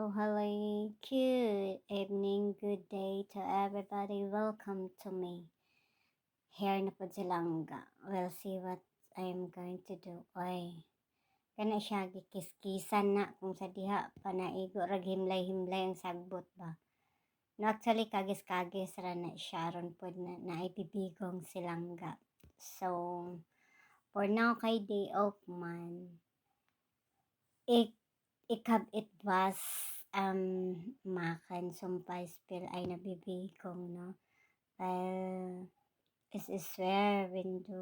Good evening, good day to everybody. Welcome to me. Here na po silangga. We'll see what I'm going to do. Oy, kana siya gikiskisan na kung sa diha panaigo rag himlay-himlay ang sagbot ba. No, actually kagis-kagis ra na siya ron po na naibibigong silangga. So, for now kay day off man, it was makan sumpay spill ay nabibigong no. Es ist schwer, wenn du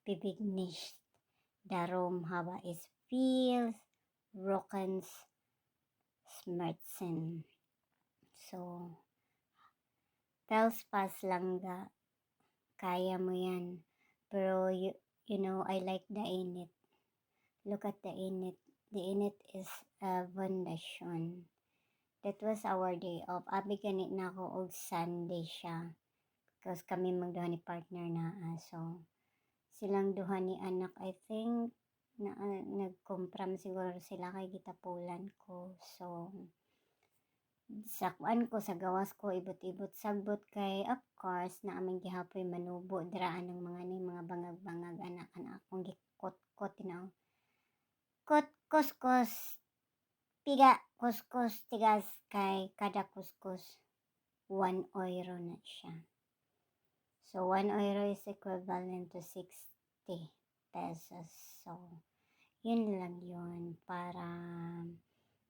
bibig nicht darum habe es viel Rückenschmerzen. So, Felspas lang ga, kaya mo yan. Pero you know, I like the init. Look at the init. The init is a foundation. That was our day off. Abi ganit na ako og Sunday siya. Because kami magduha ni partner na. So, silang duha ni anak, I think, na nagkumpram siguro sila kay gitapulan ko. So, sa kuan ko, sa gawas ko, ibot-ibot sagbot kay, of course, na aming gihapoy manubo, diraan ng mga bangag-bangag anak akong gikot-kot, Kot-kuskus, piga, kuskus, tigas kay kada kuskus, 1 euro na siya. So, 1 euro is equivalent to 60 pesos. So, yun lang yun. Para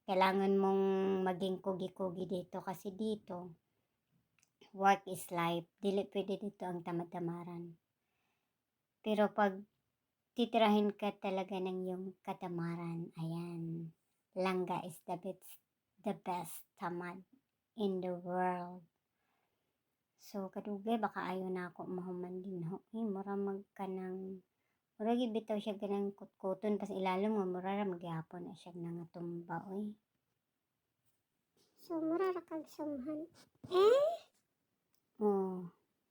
kailangan mong maging kugi-kugi dito. Kasi dito, work is life. Dili pwede dito ang tamad-tamaran. Pero pag titirahin ka talaga ng yung katamaran, ayan, langga is the best tamad in the world. So, kadugay, baka ayaw na ako mahuman din ho. Mura magka ng, mura gibitaw siya ganang kutkuton, pas ilalom mo, mura magyapon na siya nga tumba, oy. So, mura ra kag sumhan. Oh,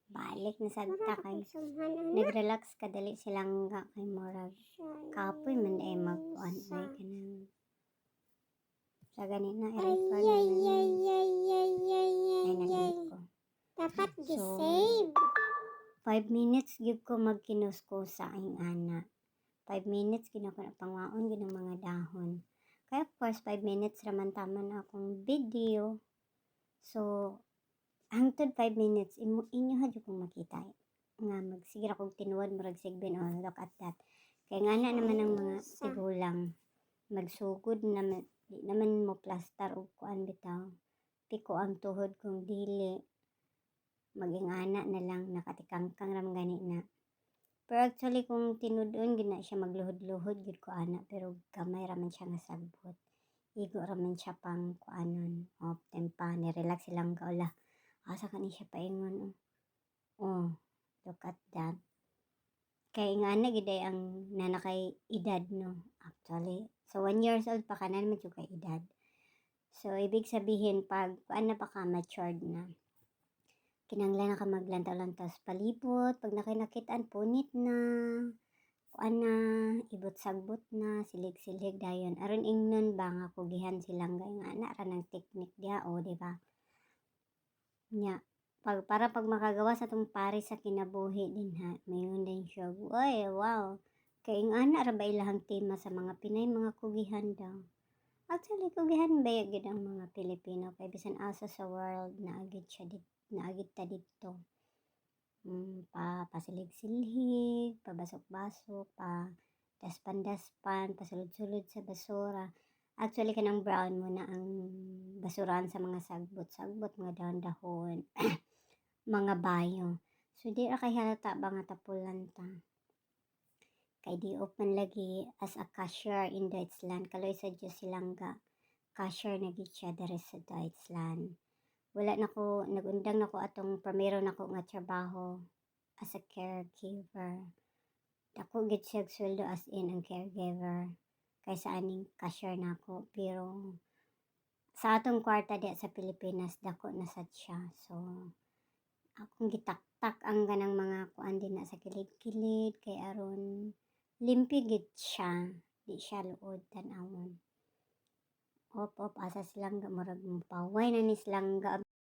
balik na sa Mura ra kay. kag sumhan, anak. Nag-relax ka dali silang nga kay mura. Kapoy man ay mag-uan ay kanang. Sa ganina, i-record na ay nag ko. Dapat So, gisave. 5 minutes gyud ko magkinuskusa ang ana. 5 minutes kinako na pangwaon gyud ang mga dahon. Kaya of course 5 minutes raman taman akong video. So hangtod 5 minutes inyo ha jud kong makita nga magsigira kog tinuod murag sigben on look at that. Kaya nga na naman ang mga tigulang magsugod naman di naman mo plaster og kuan bitaw. Piko ang tuhod kong dili maging ana na lang nakatikangkang ram gani na. Pero actually kung tinudon gid na siya magluhod-luhod gid ko ana pero gamay ra man siya nga sagbot. Igo ra man siya pang kuanon. O tempa ni relax silang kaula. Asa kani siya paingon. Oh, look at that. Kay nga na gid ang nanakay edad no actually. So 1 years old pa kanan man jud kay edad. So ibig sabihin pag kuan na pa ka matured na. Kinanglan na ka maglantaw-lantaw sa palibot, pag nakinakitaan punit na, kuan na, ibot sagbot na, silig-silig dayon. Aron ingnon ba nga kugihan silang gay nga na ra ng teknik dia o di ba? Nya, para pag makagawa sa tong pari sa kinabuhi din ha, mayon din siya. Oy, wow. Kay ana ra ba ilahang tema sa mga Pinay mga kugihan daw. Actually, kugihan ba gid ang mga Pilipino kay bisan asa sa world naagid siya naagid ta dito. Pasilig-silhig, pabasok-basok, daspan-daspan, pasulod-sulod sa basura. Actually, kanang brown mo na ang basurahan sa mga sagbot-sagbot, mga dahon-dahon, mga bayo. So, di ra kay halata ba nga tapulan ta. Kay di open lagi as a cashier in Deutschland. Kaloy sa Diyos silang cashier na gid siya dere sa Deutschland. Wala nako nagundang nako atong primero nako nga trabaho as a caregiver. Dako gid siya sweldo as in ang caregiver kaysa aning cashier nako pero sa atong kwarta di sa Pilipinas dako na sad siya. So akong gitaktak ang ganang mga kuan din na sa kilid-kilid kay aron limpyo gid siya, di siya luod tan-awon. off asa silang murag mupaway na ni silang